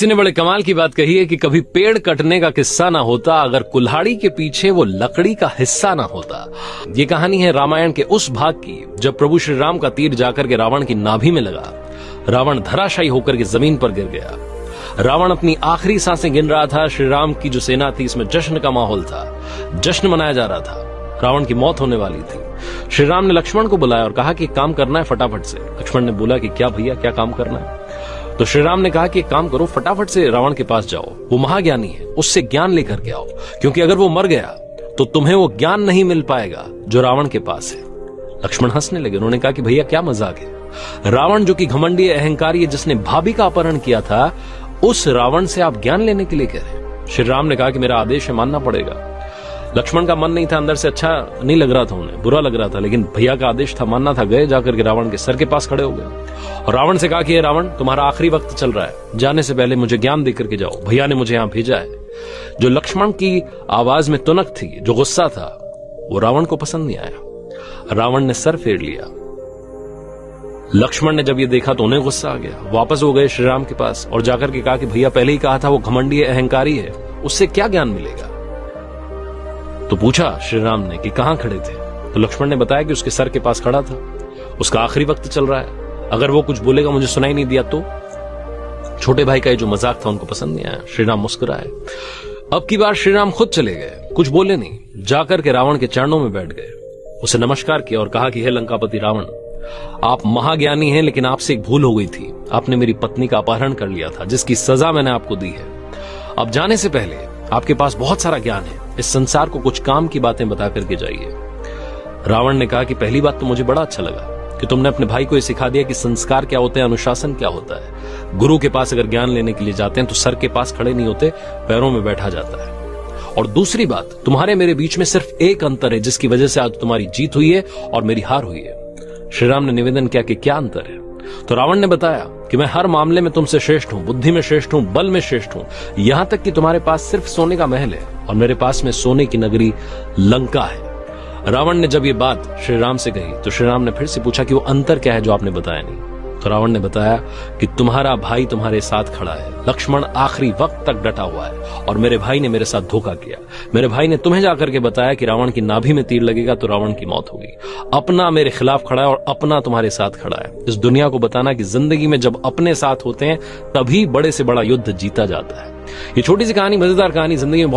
किसी ने बड़े कमाल की बात कही है कि कभी पेड़ कटने का किस्सा ना होता अगर कुल्हाड़ी के पीछे वो लकड़ी का हिस्सा ना होता। ये कहानी है रामायण के उस भाग की जब प्रभु श्री राम का तीर जाकर के रावण की नाभि में लगा। रावण धराशायी होकर के जमीन पर गिर गया। रावण अपनी आखिरी सांसें गिन रहा था। श्री राम की जो सेना थी इसमें जश्न का माहौल था, जश्न मनाया जा रहा था। रावण की मौत होने वाली थी। श्री राम ने लक्ष्मण को बुलाया और कहा कि एक काम करना है फटाफट से। लक्ष्मण ने बोला कि क्या भैया, क्या काम करना है? तो श्री राम ने कहा कि एक काम करो, फटाफट से रावण के पास जाओ, वो महाज्ञानी है, उससे ज्ञान लेकर के आओ, क्योंकि अगर वो मर गया तो तुम्हें वो ज्ञान नहीं मिल पाएगा जो रावण के पास है। लक्ष्मण हंसने लगे। उन्होंने कहा कि भैया क्या मजाक है, रावण जो कि घमंडी अहंकारी है, जिसने भाभी का अपहरण किया था, उस रावण से आप ज्ञान लेने के लिए कह रहे हैं? श्री राम ने कहा कि मेरा आदेश है, मानना पड़ेगा। लक्ष्मण का मन नहीं था, अंदर से अच्छा नहीं लग रहा था, उन्हें बुरा लग रहा था, लेकिन भैया का आदेश था, मानना था। गए, जाकर के रावण के सर के पास खड़े हो गए और रावण से कहा कि रावण, तुम्हारा आखिरी वक्त चल रहा है, जाने से पहले मुझे ज्ञान देकर के जाओ, भैया ने मुझे यहां भेजा है। जो लक्ष्मण की आवाज में तुनक थी, जो गुस्सा था, वो रावण को पसंद नहीं आया। रावण ने सर फेर लिया। लक्ष्मण ने जब ये देखा तो उन्हें गुस्सा आ गया। वापस हो गए श्री राम के पास और जाकर के कहा कि भैया पहले ही कहा था वो घमंडी अहंकारी है, उससे क्या ज्ञान मिलेगा? तो पूछा श्री राम ने कि कहां खड़े थे? तो लक्ष्मण ने बताया कि उसके सर के पास खड़ा था, उसका आखिरी वक्त चल रहा है, अगर वो कुछ बोलेगा मुझे सुनाई नहीं दिया तो। छोटे भाई का ये जो मजाक था उनको पसंद नहीं आया। श्री राम मुस्कुराए। अब की बार श्री राम खुद चले गए, कुछ बोले नहीं, जाकर के रावण के चरणों में बैठ गए, उसे नमस्कार किया और कहा कि हे लंकापति रावण, आप महाज्ञानी हैं, लेकिन आपसे एक भूल हो गई थी। आपने मेरी पत्नी का अपहरण कर लिया था, जिसकी सजा मैंने आपको दी है। अब जाने से पहले आपके पास बहुत सारा ज्ञान है, इस संसार को कुछ काम की बातें बता करके जाइए। रावण ने कहा कि पहली बात तो मुझे बड़ा अच्छा लगा कि तुमने अपने भाई को यह सिखा दिया कि संस्कार क्या होते हैं, अनुशासन क्या होता है। गुरु के पास अगर ज्ञान लेने के लिए जाते हैं तो सर के पास खड़े नहीं होते, पैरों में बैठा जाता है। और दूसरी बात, तुम्हारे मेरे बीच में सिर्फ एक अंतर है, जिसकी वजह से आज तुम्हारी जीत हुई है और मेरी हार हुई है। श्री राम ने निवेदन किया कि क्या अंतर है? तो रावण ने बताया कि मैं हर मामले में तुमसे श्रेष्ठ हूं, बुद्धि में श्रेष्ठ हूं, बल में श्रेष्ठ हूं, यहां तक कि तुम्हारे पास सिर्फ सोने का महल है और मेरे पास में सोने की नगरी लंका है। रावण ने जब ये बात श्री राम से कही तो श्री राम ने फिर से पूछा कि वो अंतर क्या है जो आपने बताया नहीं? तो रावण ने बताया कि तुम्हारा भाई तुम्हारे साथ खड़ा है, लक्ष्मण आखिरी वक्त तक डटा हुआ है और मेरे भाई ने मेरे साथ धोखा किया। मेरे भाई ने तुम्हें जाकर के बताया कि रावण की नाभि में तीर लगेगा तो रावण की मौत होगी। अपना मेरे खिलाफ खड़ा है और अपना तुम्हारे साथ खड़ा है। इस दुनिया को बताना कि जिंदगी में जब अपने साथ होते हैं तभी बड़े से बड़ा युद्ध जीता जाता है। ये छोटी सी कहानी, मजेदार कहानी, जिंदगी में